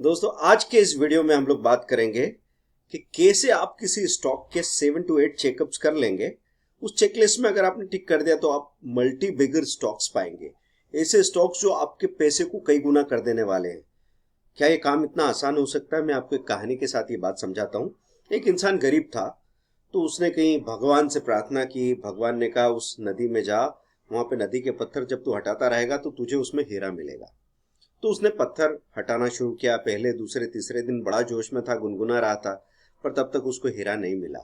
दोस्तों आज के इस वीडियो में हम लोग बात करेंगे कि कैसे आप किसी स्टॉक के 7 to 8 चेकअप्स कर लेंगे। उस चेकलिस्ट में अगर आपने टिक कर दिया तो आप मल्टी बिगर स्टॉक्स पाएंगे, ऐसे स्टॉक्स जो आपके पैसे को कई गुना कर देने वाले हैं। क्या ये काम इतना आसान हो सकता है? मैं आपको एक कहानी के साथ ये बात समझाता हूँ। एक इंसान गरीब था, तो उसने कहीं भगवान से प्रार्थना की। भगवान ने कहा उस नदी में जा, वहां पे नदी के पत्थर जब तू हटाता रहेगा तो तुझे उसमें हीरा मिलेगा। तो उसने पत्थर हटाना शुरू किया। पहले दूसरे तीसरे दिन बड़ा जोश में था, गुनगुना रहा था, पर तब तक उसको हीरा नहीं मिला।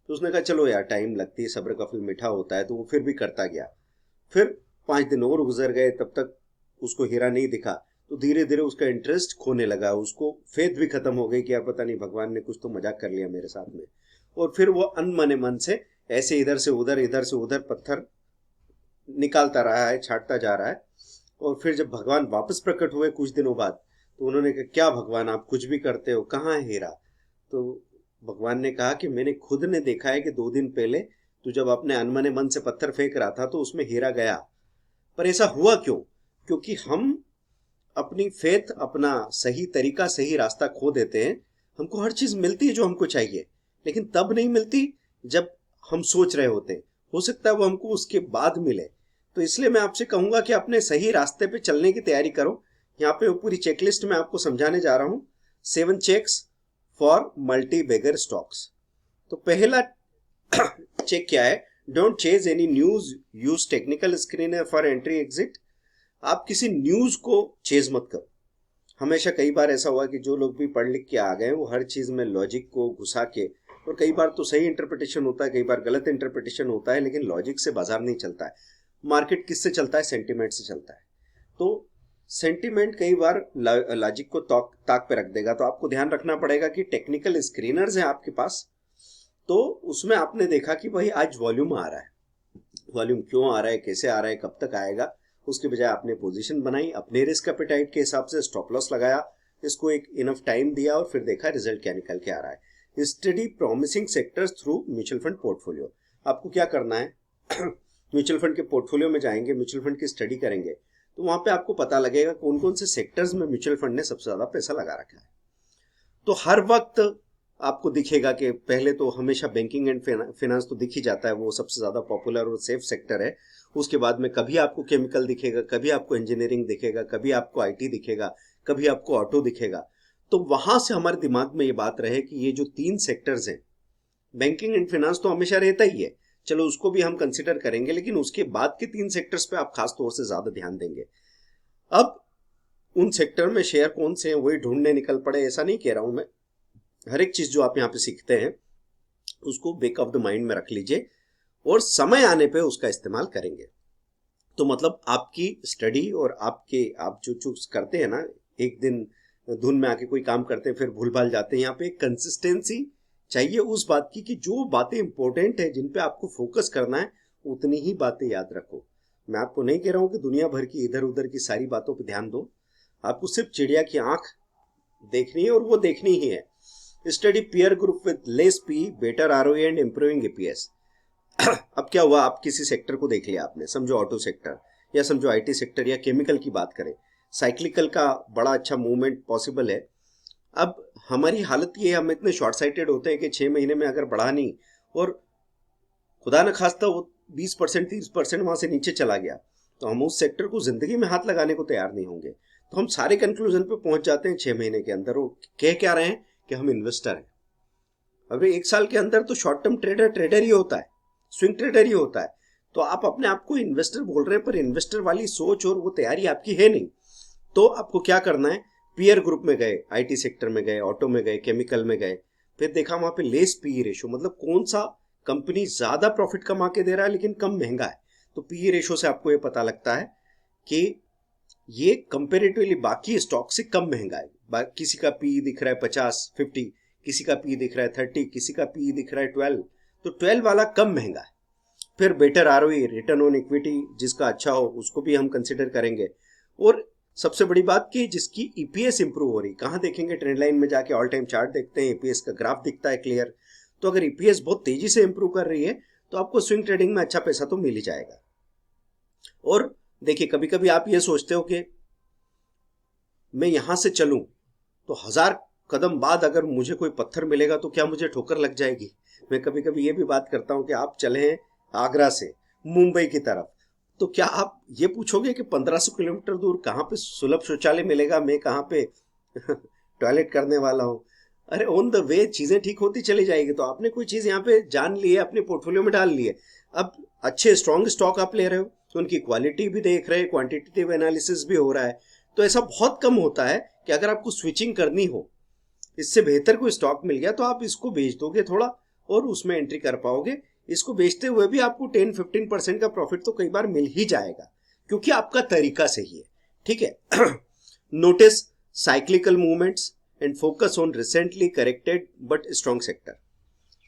तो उसने कहा चलो यार, टाइम लगती है, सब्र का फल मीठा होता है। तो वो फिर भी करता गया। फिर 5 दिन और गुजर गए, तब तक उसको हीरा नहीं दिखा। तो धीरे धीरे उसका इंटरेस्ट खोने लगा, उसको फेथ भी खत्म हो गई कि यार पता नहीं भगवान ने कुछ तो मजाक कर लिया मेरे साथ में। और फिर वो अनमने मन से ऐसे इधर से उधर पत्थर निकालता रहा है, छाटता जा रहा है। और फिर जब भगवान वापस प्रकट हुए कुछ दिनों बाद, तो उन्होंने कहा क्या भगवान, आप कुछ भी करते हो, कहाँ है हीरा? तो भगवान ने कहा कि मैंने खुद ने देखा है कि 2 दिन पहले तू जब अपने अनमने मन से पत्थर फेंक रहा था तो उसमें हीरा गया। पर ऐसा हुआ क्यों? क्योंकि हम अपनी फेथ, अपना सही तरीका, सही रास्ता खो देते हैं। हमको हर चीज मिलती है जो हमको चाहिए, लेकिन तब नहीं मिलती जब हम सोच रहे होते हैं। हो सकता है वो हमको उसके बाद मिले। तो इसलिए मैं आपसे कहूंगा कि अपने सही रास्ते पे चलने की तैयारी करो। यहाँ पे वो पूरी चेकलिस्ट में आपको समझाने जा रहा हूँ। 7 checks for multibagger stocks. तो पहला चेक क्या है? Don't chase any news, use technical screener for entry exit. आप किसी न्यूज को चेज मत करो। हमेशा कई बार ऐसा हुआ कि जो लोग भी पढ़ लिख के आ गए वो हर चीज में लॉजिक को घुसा के, और कई बार तो सही इंटरप्रिटेशन होता है, कई बार गलत इंटरप्रिटेशन होता है, लेकिन लॉजिक से बाजार नहीं चलता है। मार्केट किससे चलता है? सेंटिमेंट से चलता है। तो सेंटिमेंट कई बार लॉजिक को ताक पे रख देगा। तो आपको ध्यान रखना पड़ेगा कि टेक्निकल स्क्रीनर्स हैं आपके पास, तो उसमें आपने देखा कि भाई आज वॉल्यूम आ रहा है। वॉल्यूम क्यों आ रहा है, कैसे आ रहा है, कब तक आएगा, उसके बजाय आपने पोजीशन बनाई, अपने रिस्क एपेटाइट के हिसाब से स्टॉप लॉस लगाया, इसको एक इनफ टाइम दिया और फिर देखा रिजल्ट क्या निकल के आ रहा है। Study promising sectors through mutual fund portfolio. आपको क्या करना है? म्यूचुअल फंड के पोर्टफोलियो में जाएंगे, म्यूचुअल फंड की स्टडी करेंगे, तो वहां पे आपको पता लगेगा कौन कौन से सेक्टर्स में म्यूचुअल फंड ने सबसे ज्यादा पैसा लगा रखा है। तो हर वक्त आपको दिखेगा कि पहले तो हमेशा बैंकिंग एंड फाइनेंस तो दिख ही जाता है, वो सबसे ज्यादा पॉपुलर और सेफ सेक्टर है। उसके बाद में कभी आपको केमिकल दिखेगा, कभी आपको इंजीनियरिंग दिखेगा, कभी आपको आईटी दिखेगा, कभी आपको ऑटो दिखेगा। तो वहां से हमारे दिमाग में ये बात रहे कि ये जो 3 सेक्टर्स हैं, बैंकिंग एंड फाइनेंस तो हमेशा रहता ही है, चलो उसको भी हम कंसिडर करेंगे, लेकिन उसके बाद के 3 सेक्टर्स पे आप खास तौर से ज्यादा ध्यान देंगे। अब उन सेक्टर में शेयर कौन से हैं वही ढूंढने निकल पड़े, ऐसा नहीं कह रहा हूं मैं। हर एक चीज जो आप यहाँ पे सीखते हैं उसको बैक ऑफ द माइंड में रख लीजिए और समय आने पे उसका इस्तेमाल करेंगे। तो मतलब आपकी स्टडी और आप जो चूज करते हैं ना, एक दिन धुन में आके कोई काम करते हैं फिर भूल भाल जाते हैं। यहाँ पे एक कंसिस्टेंसी चाहिए उस बात की कि जो बातें इंपॉर्टेंट है, जिन पे आपको फोकस करना है, उतनी ही बातें याद रखो। मैं आपको नहीं कह रहा हूं कि दुनिया भर की इधर उधर की सारी बातों पर ध्यान दो। आपको सिर्फ चिड़िया की आंख देखनी है और वो देखनी ही है। Study peer group with less P, better ROE and improving APS. अब क्या हुआ, आप किसी सेक्टर को देख लिया आपने, समझो ऑटो सेक्टर या समझो आईटी सेक्टर या केमिकल की बात करें, साइक्लिकल का बड़ा अच्छा मूवमेंट पॉसिबल है। अब हमारी हालत ये, हम इतने शॉर्ट साइटेड होते हैं कि 6 महीने में अगर बढ़ा नहीं और खुदा न खास्ता वो 20% 30% वहां से नीचे चला गया, तो हम उस सेक्टर को जिंदगी में हाथ लगाने को तैयार नहीं होंगे। तो हम सारे कंक्लूजन पे पहुंच जाते हैं 6 महीने के अंदर, वो कह क्या रहे हैं कि हम इन्वेस्टर हैं। अब 1 साल के अंदर तो शॉर्ट टर्म ट्रेडर ही होता है, स्विंग ट्रेडर ही होता है। तो आप अपने आप को इन्वेस्टर बोल रहे हैं, पर इन्वेस्टर वाली सोच और वो तैयारी आपकी है नहीं। तो आपको क्या करना है? पीयर ग्रुप में गए, आईटी सेक्टर में गए, ऑटो में गए, केमिकल में गए, फिर देखा वहां पे लेस पीई रेशो, मतलब कौन सा कंपनी ज्यादा प्रॉफिट कमा के दे रहा है लेकिन कम महंगा है। तो पीई रेशो से आपको ये पता लगता है कि ये कंपेरेटिवली बाकी स्टॉक से कम महंगा है। किसी का पीई दिख रहा है 50-50, किसी का पी दिख रहा है 30, किसी का पी दिख रहा है 12, तो 12 वाला कम महंगा है। फिर better ROE, return on equity जिसका अच्छा हो उसको भी हम कंसिडर करेंगे। और सबसे बड़ी बात कि जिसकी ईपीएस इंप्रूव हो रही, कहां देखेंगे? ट्रेंड लाइन में जाके ऑल टाइम चार्ट देखते हैं, ईपीएस का ग्राफ दिखता है क्लियर। तो अगर ईपीएस बहुत तेजी से इंप्रूव कर रही है तो आपको स्विंग ट्रेडिंग में अच्छा पैसा तो मिल ही जाएगा। और देखिए, कभी कभी आप ये सोचते हो कि मैं यहां से चलूं तो 1000 कदम बाद अगर मुझे कोई पत्थर मिलेगा तो क्या मुझे ठोकर लग जाएगी? मैं कभी कभी ये भी बात करता हूँ कि आप चले हैं आगरा से मुंबई की तरफ, तो क्या आप ये पूछोगे कि 1500 किलोमीटर दूर कहाँ पे सुलभ शौचालय मिलेगा, मैं कहाँ पे टॉयलेट करने वाला हूँ? अरे ऑन द वे चीजें ठीक होती चली जाएगी। तो आपने कोई चीज यहाँ पे जान ली है, अपने पोर्टफोलियो में डाल ली है, अब अच्छे स्ट्रॉन्ग स्टॉक आप ले रहे हो, उनकी क्वालिटी भी देख रहे हैं, क्वांटिटेटिव एनालिसिस भी हो रहा है। तो ऐसा बहुत कम होता है कि अगर आपको स्विचिंग करनी हो, इससे बेहतर कोई स्टॉक मिल गया तो आप इसको बेच दोगे थोड़ा और उसमें एंट्री कर पाओगे। इसको बेचते हुए भी आपको 10-15% का प्रॉफिट तो कई बार मिल ही जाएगा, क्योंकि आपका तरीका सही है। ठीक है। Notice cyclical movements and focus on recently corrected but strong sector.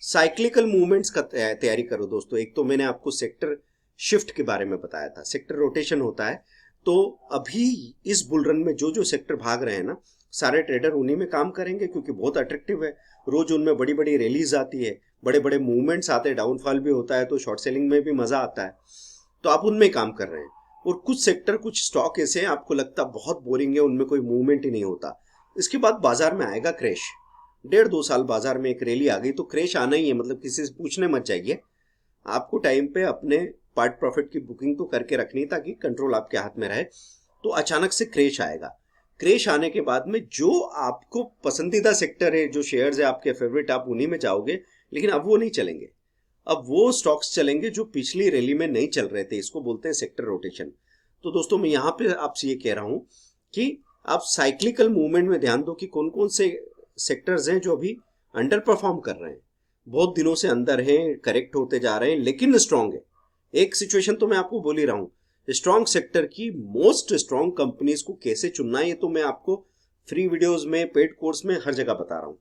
Cyclical movements का तैयारी करो दोस्तों। एक तो मैंने आपको सेक्टर शिफ्ट के बारे में बताया था, सेक्टर रोटेशन होता है। तो अभी इस बुल रन में जो जो सेक्टर भाग रहे हैं ना, सारे ट्रेडर उन्हीं में काम करेंगे, क्योंकि बहुत अट्रैक्टिव है। रोज उनमें बड़ी बड़ी रैलीज आती है, बड़े बड़े मूवमेंट्स आते हैं, डाउनफॉल भी होता है, तो शॉर्ट सेलिंग में भी मजा आता है। तो आप उनमें काम कर रहे हैं। और कुछ सेक्टर, कुछ स्टॉक ऐसे हैं आपको लगता बहुत बोरिंग है, उनमें कोई मूवमेंट ही नहीं होता। इसके बाद बाजार में आएगा क्रैश। 1.5-2 साल बाजार में एक रैली आ गई तो क्रैश आना ही है, मतलब किसी से पूछने मत जाइए। आपको टाइम पे अपने पार्ट प्रॉफिट की बुकिंग तो करके रखनी, ताकि कंट्रोल आपके हाथ में रहे। तो अचानक से क्रैश आएगा। क्रैश आने के बाद में जो आपको पसंदीदा सेक्टर है, जो शेयर्स है आपके फेवरेट, आप उन्हीं में जाओगे, लेकिन अब वो नहीं चलेंगे। अब वो स्टॉक्स चलेंगे जो पिछली रैली में नहीं चल रहे थे। इसको बोलते हैं सेक्टर रोटेशन। तो दोस्तों मैं यहाँ पे आपसे ये कह रहा हूँ कि आप साइक्लिकल मूवमेंट में ध्यान दो कि कौन कौन से सेक्टर्स हैं जो अभी अंडर परफॉर्म कर रहे हैं, बहुत दिनों से अंदर हैं, करेक्ट होते जा रहे हैं, लेकिन स्ट्रांग है। एक सिचुएशन तो मैं आपको बोल ही रहा हूँ, स्ट्रॉन्ग सेक्टर की मोस्ट स्ट्रॉन्ग कंपनीज को कैसे चुनना है, ये तो मैं आपको फ्री वीडियोस में, पेड कोर्स में, हर जगह बता रहा हूं।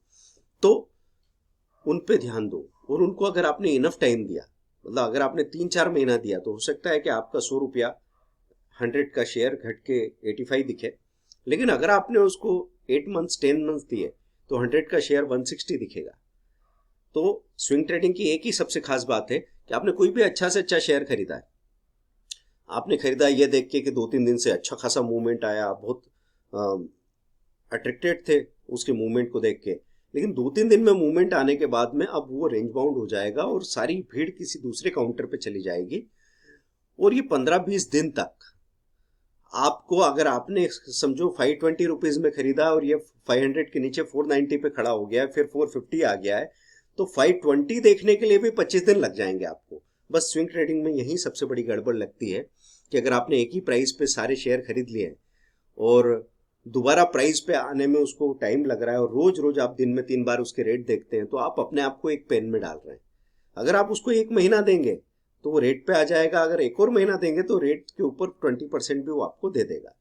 तो उन पे ध्यान दो, और उनको अगर आपने इनफ टाइम दिया, मतलब अगर आपने 3-4 महीना दिया, तो हो सकता है कि आपका 100 रुपया 100 का शेयर घट के 85 दिखे। लेकिन अगर आपने उसको 8 मंथ्स 10 मंथ्स दिए तो 100 का शेयर 160 दिखेगा। तो स्विंग ट्रेडिंग की एक ही सबसे खास बात है कि आपने कोई भी अच्छा से अच्छा शेयर खरीदा है, आपने खरीदा ये देख के कि 2-3 दिन से अच्छा खासा मूवमेंट आया, बहुत अट्रैक्टेड थे उसके मूवमेंट को देख के, लेकिन 2-3 दिन में मूवमेंट आने के बाद में अब वो रेंज बाउंड हो जाएगा और सारी भीड़ किसी दूसरे काउंटर पे चली जाएगी। और ये 15-20 दिन तक आपको, अगर आपने समझो 520 रुपीज में खरीदा और ये 500 के नीचे 490 पे खड़ा हो गया है, फिर 450 आ गया है, तो 520 देखने के लिए भी 25 दिन लग जाएंगे आपको। बस स्विंग ट्रेडिंग में यही सबसे बड़ी गड़बड़ लगती है कि अगर आपने एक ही प्राइस पे सारे शेयर खरीद लिए और दोबारा प्राइस पे आने में उसको टाइम लग रहा है, और रोज रोज आप दिन में 3 बार उसके रेट देखते हैं, तो आप अपने आप को एक पेन में डाल रहे हैं। अगर आप उसको 1 महीना देंगे तो वो रेट पे आ जाएगा, अगर एक और महीना देंगे तो रेट के ऊपर 20% भी वो आपको दे देगा।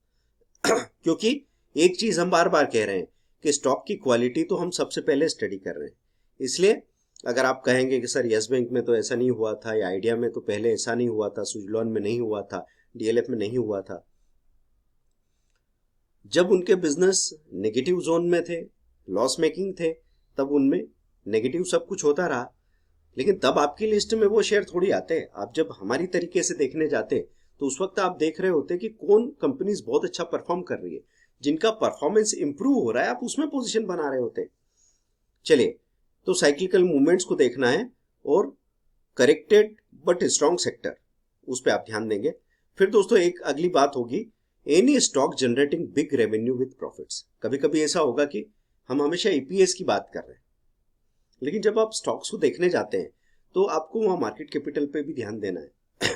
क्योंकि एक चीज हम बार बार कह रहे हैं कि स्टॉक की क्वालिटी तो हम सबसे पहले स्टडी कर रहे हैं। इसलिए अगर आप कहेंगे कि सर यस बैंक में तो ऐसा नहीं हुआ था, या आइडिया में तो पहले ऐसा नहीं हुआ था, सुजलॉन में नहीं हुआ था, डीएलएफ में नहीं हुआ था, जब उनके बिजनेस नेगेटिव जोन में थे, लॉस मेकिंग थे, तब उनमें नेगेटिव सब कुछ होता रहा, लेकिन तब आपकी लिस्ट में वो शेयर थोड़ी आते। आप जब हमारी तरीके से देखने जाते तो उस वक्त आप देख रहे होते कि कौन कंपनीज बहुत अच्छा परफॉर्म कर रही है, जिनका परफॉर्मेंस इंप्रूव हो रहा है, आप उसमें पोजीशन बना रहे होते। चलिए, तो साइक्लिकल मूवमेंट्स को देखना है और करेक्टेड बट स्ट्रॉन्ग सेक्टर, उस पर आप ध्यान देंगे। फिर दोस्तों एक अगली बात होगी, any stock generating big revenue with profits. कभी कभी ऐसा होगा कि हम हमेशा ईपीएस की बात कर रहे हैं, लेकिन जब आप स्टॉक्स को देखने जाते हैं तो आपको वहां मार्केट कैपिटल पे भी ध्यान देना है।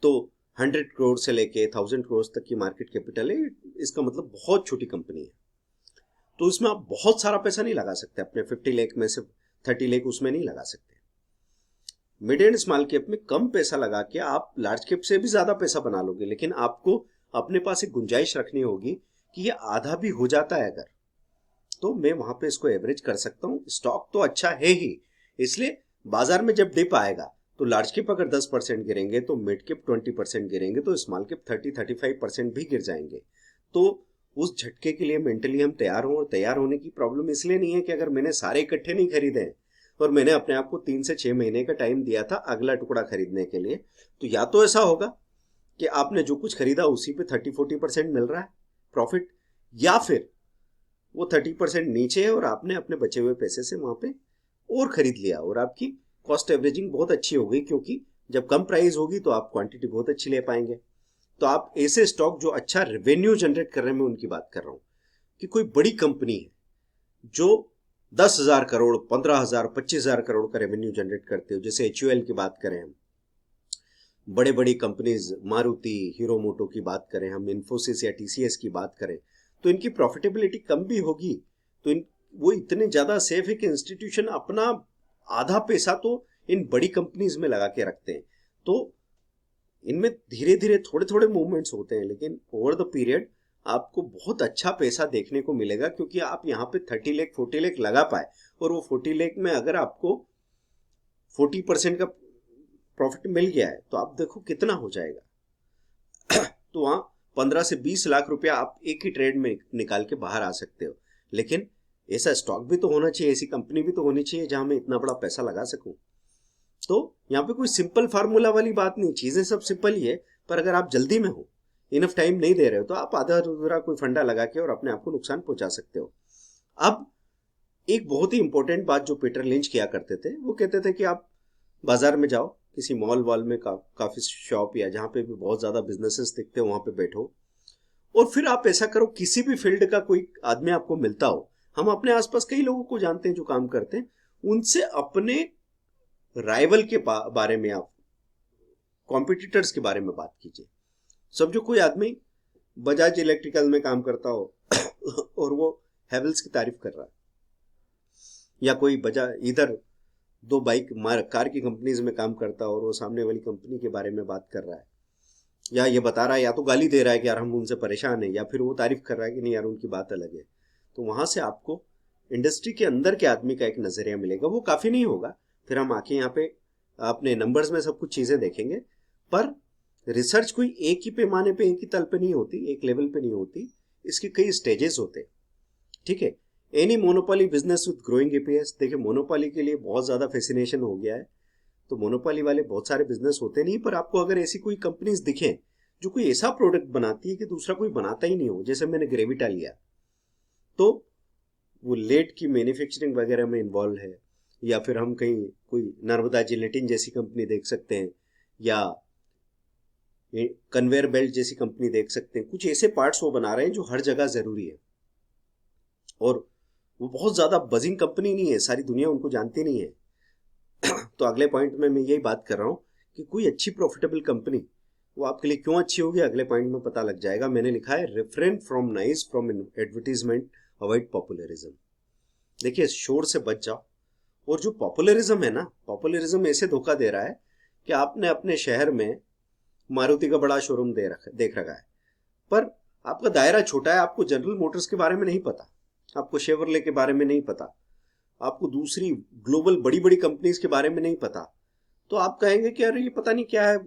तो 100 करोड़ से लेके 1000 करोड़ तक की मार्केट कैपिटल है, इसका मतलब बहुत छोटी कंपनी है। तो इसमें आप बहुत सारा पैसा नहीं लगा सकते, अपने 50 लाख में से 30 लाख उसमें नहीं लगा सकते। मिड एंड स्मॉल कैप में कम पैसा लगा के आप लार्ज कैप से भी ज्यादा पैसा बना लोगे, लेकिन आपको अपने पास एक गुंजाइश रखनी होगी कि ये आधा भी हो जाता है अगर, तो मैं वहां पे इसको एवरेज कर सकता हूं। स्टॉक तो अच्छा है ही, इसलिए बाजार में जब डिप आएगा तो लार्ज कैप अगर 10% गिरेंगे तो मिड कैप 20% गिरेंगे, तो स्मॉल कैप 30-35% भी गिर जाएंगे। तो उस झटके के लिए मेंटली हम तैयार हों, और तैयार होने की प्रॉब्लम इसलिए नहीं है कि अगर मैंने सारे इकट्ठे नहीं खरीदे और मैंने अपने आप को 3 से 6 महीने का टाइम दिया था अगला टुकड़ा खरीदने के लिए, तो या तो ऐसा होगा कि आपने जो कुछ खरीदा उसी पे 30-40% मिल रहा है प्रॉफिट, या फिर वो 30% नीचे है और आपने अपने बचे हुए पैसे से वहां पे और खरीद लिया और आपकी कॉस्ट एवरेजिंग बहुत अच्छी हो गई, क्योंकि जब कम प्राइस होगी तो आप क्वांटिटी बहुत अच्छी ले पाएंगे। तो आप ऐसे स्टॉक जो अच्छा रेवेन्यू जनरेट कर रहे हैं, मैं उनकी बात कर रहा हूँ कि कोई बड़ी कंपनी है जो 10,000 करोड़, 15,000, 25,000 करोड़ का रेवेन्यू जनरेट करते हो, जैसे HUL की बात करें हम, बड़े बड़ी कंपनीज मारुति, हीरो मोटो की बात करें हम, इन्फोसिस या TCS की बात करें, तो इनकी प्रॉफिटेबिलिटी कम भी होगी, तो वो इतने ज्यादा सेफ है कि इंस्टीट्यूशन अपना आधा पैसा तो इन बड़ी कंपनीज में लगा के रखते हैं। तो इनमें धीरे धीरे थोड़े थोड़े मूवमेंट्स होते हैं, लेकिन ओवर द पीरियड आपको बहुत अच्छा पैसा देखने को मिलेगा, क्योंकि आप यहाँ पे 30 लाख 40 लाख लगा पाए और वो 40 लाख में अगर आपको 40% का प्रॉफिट मिल गया है तो आप देखो कितना हो जाएगा। तो वहां 15 से 20 लाख रुपया आप एक ही ट्रेड में निकाल के बाहर आ सकते हो। लेकिन ऐसा स्टॉक भी तो होना चाहिए, ऐसी कंपनी भी तो होनी चाहिए जहां मैं इतना बड़ा पैसा लगा सकूं। तो यहाँ पे कोई सिंपल फार्मूला वाली बात नहीं, चीजें सब सिंपल ही है, पर अगर आप जल्दी में हो, इनफ टाइम नहीं दे रहे हो, तो आप आधा अधूरा कोई फंडा लगा के और अपने आप को नुकसान पहुंचा सकते हो। अब एक बहुत ही इंपॉर्टेंट बात जो पीटर लिंच किया करते थे, वो कहते थे कि आप बाजार में जाओ, किसी मॉल वॉल में, काफी शॉप या जहां पे भी बहुत ज्यादा बिजनेसेस दिखते हो वहां पे बैठो, और फिर आप ऐसा करो, किसी भी फील्ड का कोई आदमी आपको मिलता हो, हम अपने आसपास कई लोगों को जानते हैं जो काम करते हैं, उनसे अपने राइवल के बारे में, आप कॉम्पिटिटर्स के बारे में बात कीजिए। समझो कोई आदमी बजाज इलेक्ट्रिकल में काम करता हो और वो हैवेल्स की तारीफ कर रहा है, या कोई बजाज इधर दो बाइक कार की कंपनीज में काम करता हो और वो सामने वाली कंपनी के बारे में बात कर रहा है, या ये बता रहा है, या तो गाली दे रहा है कि यार हम उनसे परेशान हैं, या फिर वो तारीफ कर रहा है कि नहीं यार उनकी बात अलग है, तो वहां से आपको इंडस्ट्री के अंदर के आदमी का एक नजरिया मिलेगा। वो काफी नहीं होगा, फिर हम आके यहाँ पे अपने नंबर्स में सब कुछ चीजें देखेंगे, पर रिसर्च कोई एक ही पैमाने पे, एक ही तल पे नहीं होती, एक लेवल पे नहीं होती, इसके कई स्टेजेस होते। ठीक है, any monopoly business with growing EPS, देखिए मोनोपोली के लिए बहुत ज्यादा फैसिनेशन हो गया है, तो मोनोपोली वाले बहुत सारे बिजनेस होते नहीं, पर आपको अगर ऐसी कोई कंपनीज दिखे जो कोई ऐसा प्रोडक्ट बनाती है कि दूसरा कोई बनाता ही नहीं हो, जैसे मैंने ग्रेविटा लिया, तो वो लेड की मैन्युफैक्चरिंग वगैरह में इन्वॉल्व है, या फिर हम कहीं कोई नर्मदा जिलेटिन जैसी कंपनी देख सकते हैं, या कन्वेयर बेल्ट जैसी कंपनी देख सकते हैं। कुछ ऐसे पार्ट्स वो बना रहे हैं जो हर जगह जरूरी है, और वो बहुत ज्यादा बजिंग कंपनी नहीं है, सारी दुनिया उनको जानती नहीं है। तो अगले पॉइंट में मैं यही बात कर रहा हूं कि कोई अच्छी प्रॉफिटेबल कंपनी वो आपके लिए क्यों अच्छी होगी, अगले पॉइंट में पता लग जाएगा। मैंने लिखा है refrain from noise from advertisement, avoid populism. देखिए शोर से बच जाओ, और जो पॉपुलरिज्म है ना, पॉपुलरिज्म ऐसे धोखा दे रहा है कि आपने अपने शहर में मारुति का बड़ा शोरूम देख रखा है, पर आपका दायरा छोटा है, आपको जनरल मोटर्स के बारे में नहीं पता, आपको शेवरले के बारे में नहीं पता, आपको दूसरी ग्लोबल बड़ी बड़ी कंपनीज के बारे में नहीं पता, तो आप कहेंगे कि अरे ये पता नहीं क्या है,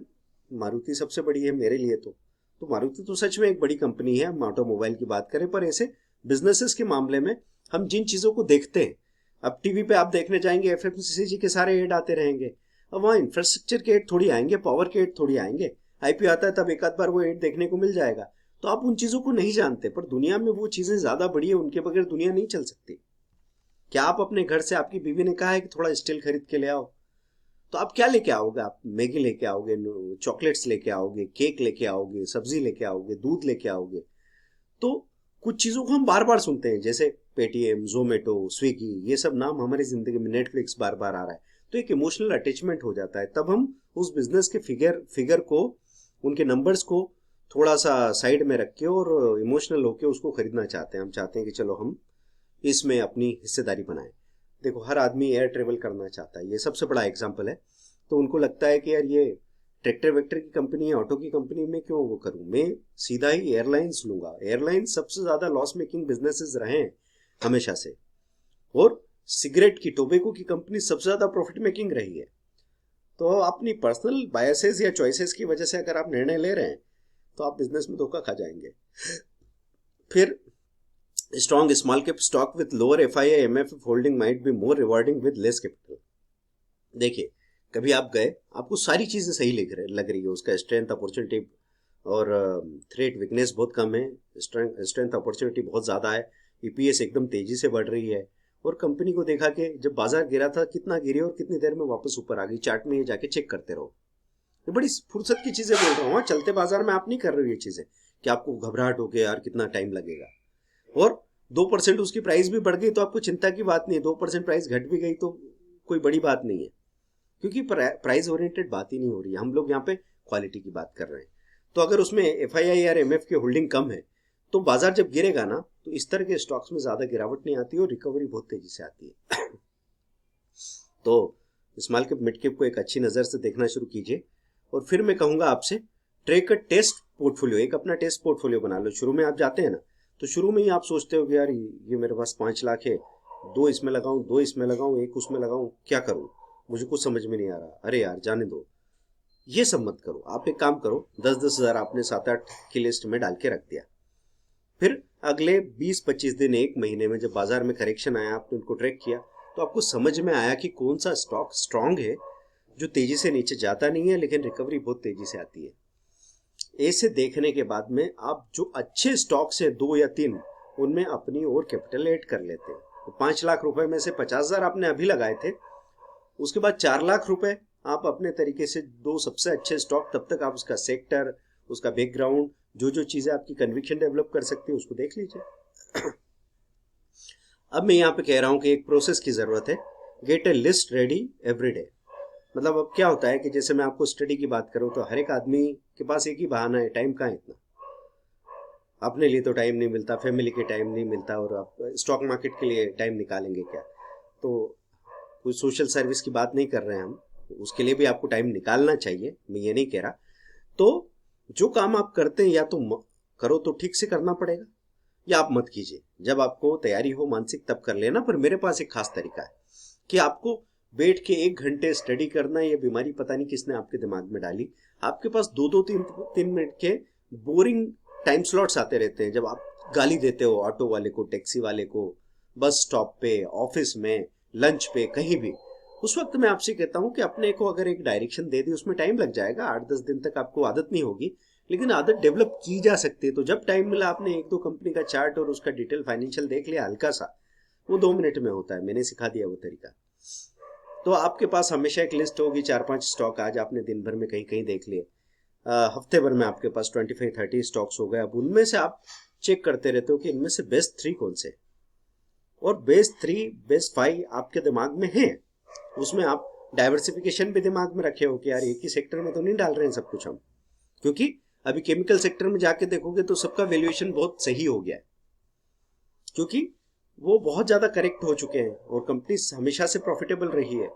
मारुति सबसे बड़ी है मेरे लिए। तो मारुति तो सच में एक बड़ी कंपनी है, हम ऑटोमोबाइल की बात करें, पर ऐसे बिजनेसेस के मामले में हम जिन चीजों को देखते हैं, अब टीवी पे आप देखने जाएंगे FMCG के सारे एड आते रहेंगे, अब वहाँ इंफ्रास्ट्रक्चर के एड थोड़ी आएंगे, पावर के एड थोड़ी आएंगे, IPO आता है तब एक आध बार वो एड देखने को मिल जाएगा। तो आप उन चीजों को नहीं जानते, पर दुनिया में वो चीजें ज्यादा बड़ी है, उनके बगैर दुनिया नहीं चल सकती। क्या आप अपने घर से, आपकी बीवी ने कहा है कि थोड़ा स्टील खरीद के ले आओ, तो आप क्या लेके आओगे? आप मैगी लेके आओगे, चॉकलेट्स लेके आओगे, केक लेके आओगे, सब्जी लेके आओगे, दूध लेके आओगे। तो कुछ चीजों को हम बार बार सुनते हैं, जैसे पेटीएम, जोमेटो, स्विगी, ये सब नाम हमारी जिंदगी में, नेटफ्लिक्स बार बार आ रहा है, तो एक इमोशनल अटैचमेंट हो जाता है। तब हम उस बिजनेस के फिगर को, उनके नंबर्स को थोड़ा सा साइड में रख के और इमोशनल होके उसको खरीदना चाहते हैं। हम चाहते हैं कि चलो हम इसमें अपनी हिस्सेदारी बनाएं। देखो हर आदमी एयर ट्रेवल करना चाहता है, ये सबसे बड़ा एग्जाम्पल है। तो उनको लगता है कि यार ये ट्रैक्टर वेक्टर की कंपनी है, ऑटो की कंपनी में क्यों वो करूं, मैं सीधा ही एयरलाइंस लूंगा। एयरलाइंस सबसे ज्यादा लॉस मेकिंग बिजनेसेस रहे हैं हमेशा से, और सिगरेट की, टोबैको की कंपनी सबसे ज्यादा प्रॉफिट मेकिंग रही है। तो अपनी पर्सनल बायसेस या चॉइसेस की वजह से अगर आप निर्णय ले रहे हैं तो आप बिजनेस में धोखा खा जाएंगे। फिर strong small cap stock with lower FII MFF holding might be more rewarding with less capital. देखिए कभी आप गए, आपको सारी चीजें सही लग रही है, उसका स्ट्रेंथ अपॉर्चुनिटी और थ्रेट वीकनेस बहुत कम है, स्ट्रेंथ अपॉर्चुनिटी बहुत ज्यादा है, ईपीएस एकदम तेजी से बढ़ रही है, और कंपनी को देखा कि जब बाजार गिरा था कितना गिरी और कितनी देर में वापस ऊपर आ गई, चार्ट में ये जाके चेक करते रहो। ये बड़ी फुर्सत की चीजें बोल रहा हूँ, चलते बाजार में आप नहीं कर रहे हो ये चीजें कि आपको घबराहट हो गया यार कितना टाइम लगेगा। और 2% उसकी प्राइस भी बढ़ गई तो आपको चिंता की बात नहीं है, 2% प्राइस घट भी गई तो कोई बड़ी बात नहीं है, क्योंकि प्राइस ओरिएंटेड बात ही नहीं हो रही है, हम लोग यहाँ पे क्वालिटी की बात कर रहे हैं। तो अगर उसमें एफआईआई या एमएफ की होल्डिंग कम है तो बाजार जब गिरेगा ना तो इस तरह के स्टॉक्स में ज्यादा गिरावट नहीं आती और रिकवरी बहुत तेजी से आती है। तो स्मॉल कैप मिड कैप को एक अच्छी नजर से देखना शुरू कीजिए। और फिर मैं कहूंगा आपसे ट्रेक टेस्ट पोर्टफोलियो, एक अपना टेस्ट पोर्टफोलियो बना लो। शुरू में आप जाते हैं ना तो शुरू में ही आप सोचते हो कि यार ये मेरे पास 5 लाख है, 2 इसमें लगाऊं, 2 इसमें लगाऊं, 1 उसमें लगाऊं, क्या करूं, मुझे कुछ समझ में नहीं आ रहा, अरे यार जाने दो। ये सब मत करो, आप एक काम करो, 10-10 हजार आपने 7-8 की लिस्ट में डाल के रख दिया। फिर अगले 20-25 दिन, 1 महीने में जब बाजार में करेक्शन आया, आपने उनको ट्रैक किया तो आपको समझ में आया कि कौन सा स्टॉक स्ट्रांग है, जो तेजी से नीचे जाता नहीं है लेकिन रिकवरी बहुत तेजी से आती है। ऐसे देखने के बाद में आप जो अच्छे स्टॉक्स है 2 या 3, उनमें अपनी और कैपिटल ऐड कर लेते हैं। तो 5 लाख रुपए में से 50,000 आपने अभी लगाए थे, उसके बाद 4 लाख रुपए आप अपने तरीके से 2 सबसे अच्छे स्टॉक, तब तक आप उसका सेक्टर, उसका बैकग्राउंड, जो चीजें आपकी कन्विक्शन डेवलप कर सकती है उसको देख लीजिए। अब मैं यहाँ पे कह रहा हूँ कि एक प्रोसेस की जरूरत है, गेट ए लिस्ट रेडी एवरी डे। मतलब अब क्या होता है कि जैसे मैं आपको स्टडी की बात करूं तो हर एक आदमी के पास एक ही बहाना है, टाइम कहाँ है इतना, अपने लिए तो टाइम नहीं मिलता, फैमिली के टाइम नहीं मिलता, और आप स्टॉक मार्केट के लिए टाइम निकालेंगे क्या। तो कोई सोशल सर्विस की बात नहीं कर रहे हैं हम, उसके लिए भी आपको टाइम निकालना चाहिए, मैं ये नहीं कह रहा। तो जो काम आप करते हैं या तो करो तो ठीक से करना पड़ेगा, या आप मत कीजिए, जब आपको तैयारी हो मानसिक तब कर लेना। पर मेरे पास एक खास तरीका है कि आपको बैठ के 1 घंटे स्टडी करना, ये बीमारी पता नहीं किसने आपके दिमाग में डाली। आपके पास 2-3 मिनट के बोरिंग टाइम स्लॉट्स आते रहते हैं, जब आप गाली देते हो ऑटो वाले को, टैक्सी वाले को, बस स्टॉप पे, ऑफिस में, लंच पे, कहीं भी। उस वक्त मैं आपसे कहता हूं कि अपने को अगर एक डायरेक्शन दे दी, उसमें टाइम लग जाएगा, 8-10 दिन तक आपको आदत नहीं होगी, लेकिन आदत डेवलप की जा सकती है। तो जब टाइम मिला, आपने 1-2 कंपनी का चार्ट और उसका डिटेल फाइनेंशियल देख लिया हल्का सा, वो 2 मिनट में होता है, मैंने सिखा दिया वो तरीका। तो आपके पास हमेशा एक लिस्ट होगी, 4-5 स्टॉक आज आपने दिन भर में कहीं कहीं देख लिए, हफ्ते भर में आपके पास 25-30 स्टॉक्स हो गए। अब उनमें से आप चेक करते रहते हो कि इनमें से बेस्ट 3 कौन से, और बेस्ट 3, बेस्ट 5 आपके दिमाग में है। उसमें आप डाइवर्सिफिकेशन भी दिमाग में रखे हो कि यार एक ही सेक्टर में तो नहीं डाल रहे हैं सब कुछ हम, क्योंकि अभी केमिकल सेक्टर में जाके देखोगे तो सबका वैल्यूएशन बहुत सही हो गया है, क्योंकि वो बहुत ज्यादा करेक्ट हो चुके हैं और कंपनी हमेशा से प्रॉफिटेबल रही है।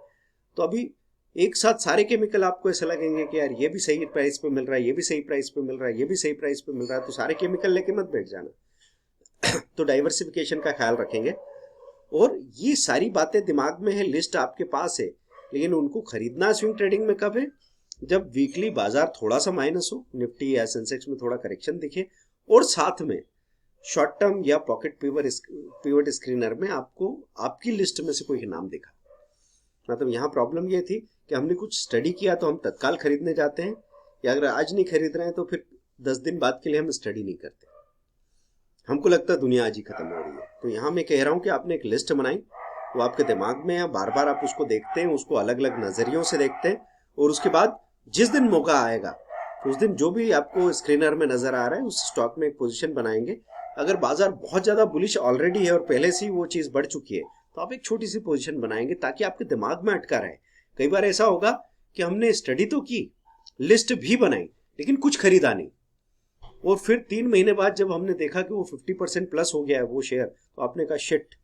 तो अभी एक साथ सारे केमिकल आपको ऐसा लगेंगे कि यार ये भी सही प्राइस पे मिल रहा है, ये भी सही प्राइस पे मिल रहा है, ये भी सही प्राइस पे मिल रहा है, तो सारे केमिकल लेके मत बैठ जाना। तो डाइवर्सिफिकेशन का ख्याल रखेंगे। और ये सारी बातें दिमाग में है, लिस्ट आपके पास है, लेकिन उनको खरीदना स्विंग ट्रेडिंग में कब है, जब वीकली बाजार थोड़ा सा माइनस हो, निफ्टी या सेंसेक्स में थोड़ा करेक्शन दिखे, और साथ में शॉर्ट टर्म या पॉकेट पिवट स्क्रीनर में आपको आपकी लिस्ट में से कोई नाम दिखा। मतलब यहाँ प्रॉब्लम ये थी कि हमने कुछ स्टडी किया तो हम तत्काल खरीदने जाते हैं, या अगर आज नहीं खरीद रहे हैं तो फिर 10 दिन बाद के लिए हम स्टडी नहीं करते, हमको लगता है दुनिया आज ही खत्म हो रही है। तो यहाँ मैं कह रहा हूँ कि आपने एक लिस्ट बनाई, वो आपके दिमाग में है, बार बार आप उसको देखते हैं, उसको अलग अलग नजरियों से देखते हैं, और उसके बाद जिस दिन मौका आएगा उस दिन जो भी आपको स्क्रीनर में नजर आ रहा है उस स्टॉक में एक पोजीशन बनाएंगे। अगर बाजार बहुत ज्यादा बुलिश ऑलरेडी है और पहले से ही वो चीज बढ़ चुकी है तो आप एक छोटी सी पोजीशन बनाएंगे ताकि आपके दिमाग में अटका रहे। कई बार ऐसा होगा कि हमने स्टडी तो की, लिस्ट भी बनाई, लेकिन कुछ खरीदा नहीं, और फिर 3 महीने बाद जब हमने देखा कि वो 50% प्लस हो गया है वो शेयर, तो आपने कहा शिट,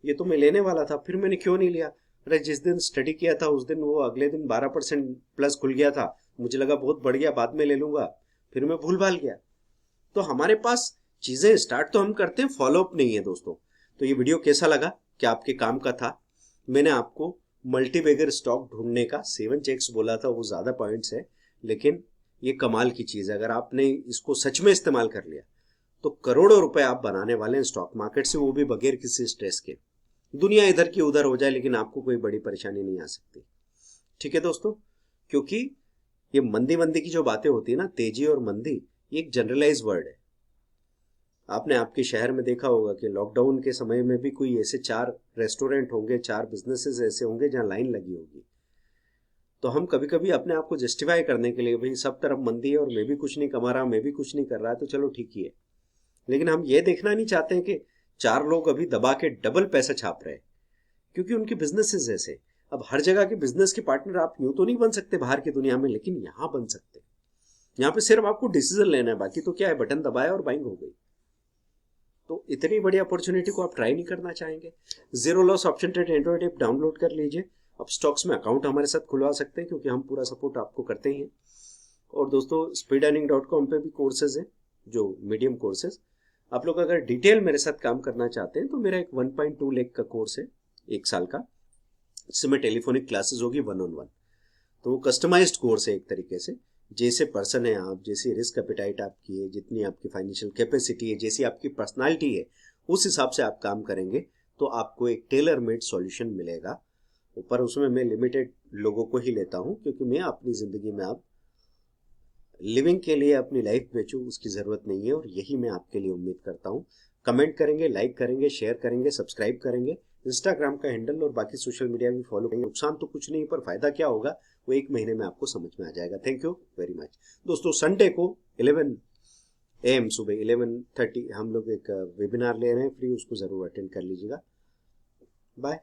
ये तो मैं लेने वाला था, फिर मैंने क्यों नहीं लिया। अरे जिस दिन स्टडी किया था उस दिन वो अगले दिन 12% प्लस खुल गया था, मुझे लगा बहुत बढ़ गया, बाद में ले लूंगा, फिर मैं भूल भाल गया। तो हमारे पास चीजें स्टार्ट तो हम करते हैं, फॉलोअप नहीं है दोस्तों। तो ये वीडियो कैसा लगा, क्या आपके काम का था? मैंने आपको मल्टीबैगर स्टॉक ढूंढने का 7 चेक्स बोला था, वो ज्यादा पॉइंट्स है, लेकिन ये कमाल की चीज है। अगर आपने इसको सच में इस्तेमाल कर लिया तो करोड़ों रुपए आप बनाने वाले हैं स्टॉक मार्केट से, वो भी बगैर किसी स्ट्रेस के। दुनिया इधर की उधर हो जाए लेकिन आपको कोई बड़ी परेशानी नहीं आ सकती। ठीक है दोस्तों, क्योंकि ये मंदी की जो बातें होती है ना, तेजी और मंदी, ये एक जनरलाइज वर्ड है। आपने आपके शहर में देखा होगा कि लॉकडाउन के समय में भी कोई ऐसे 4 रेस्टोरेंट होंगे, 4 बिजनेसेस ऐसे होंगे जहां लाइन लगी होगी। तो हम कभी कभी अपने आप को जस्टिफाई करने के लिए, भाई सब तरफ मंदी है और मैं भी कुछ नहीं कमा रहा, मैं भी कुछ नहीं कर रहा, तो चलो ठीक ही है। लेकिन हम ये देखना नहीं चाहते हैं कि 4 लोग अभी दबा के डबल पैसा छाप रहे हैं, क्योंकि उनके बिजनेसेस ऐसे। अब हर जगह के बिजनेस के पार्टनर आप यूं तो नहीं बन सकते बाहर की दुनिया में, लेकिन यहाँ बन सकते हैं। यहाँ पे सिर्फ आपको डिसीजन लेना है, बाकी तो क्या है, बटन दबाया और बाइंग हो गई। तो इतनी बड़ी अपॉर्चुनिटी को आप ट्राई नहीं करना चाहेंगे? Zero loss option trade Android app download कर लीजिए। अब स्टॉक्स में अकाउंट हमारे साथ खुलवा सकते हैं, क्योंकि हम पूरा सपोर्ट आपको करते ही हैं। और दोस्तों, speedearning.com पे भी कोर्सेज हैं, जो मीडियम कोर्सेज। आप लोग अगर डिटेल मेरे साथ काम करना चाहते हैं तो मेरा एक 1.2 लाख का कोर्स है, 1 साल का, जिसमें टेलीफोनिक क्लासेस होगी 1-on-1। तो वो कस्टमाइज्ड कोर्स है एक तरीके से। जैसे पर्सन है आप, जैसी रिस्क एपिटाइट आपकी है, जितनी आपकी फाइनेंशियल कैपेसिटी है, जैसी आपकी पर्सनालिटी है, उस हिसाब से आप काम करेंगे तो आपको एक टेलर मेड सॉल्यूशन मिलेगा। पर उसमें मैं लिमिटेड लोगों को ही लेता हूं, क्योंकि मैं अपनी जिंदगी में अब लिविंग के लिए अपनी लाइफ बेचूं, उसकी जरूरत नहीं है। और यही मैं आपके लिए उम्मीद करता हूं। कमेंट करेंगे, लाइक करेंगे, शेयर करेंगे, सब्सक्राइब करेंगे, इंस्टाग्राम का हैंडल और बाकी सोशल मीडिया भी फॉलो करेंगे। नुकसान तो कुछ नहीं, पर फायदा क्या होगा वो 1 महीने में आपको समझ में आ जाएगा। थैंक यू वेरी मच दोस्तों। संडे को 11 AM सुबह 11:30 हम लोग एक वेबिनार ले रहे हैं फ्री, उसको जरूर अटेंड कर लीजिएगा। बाय।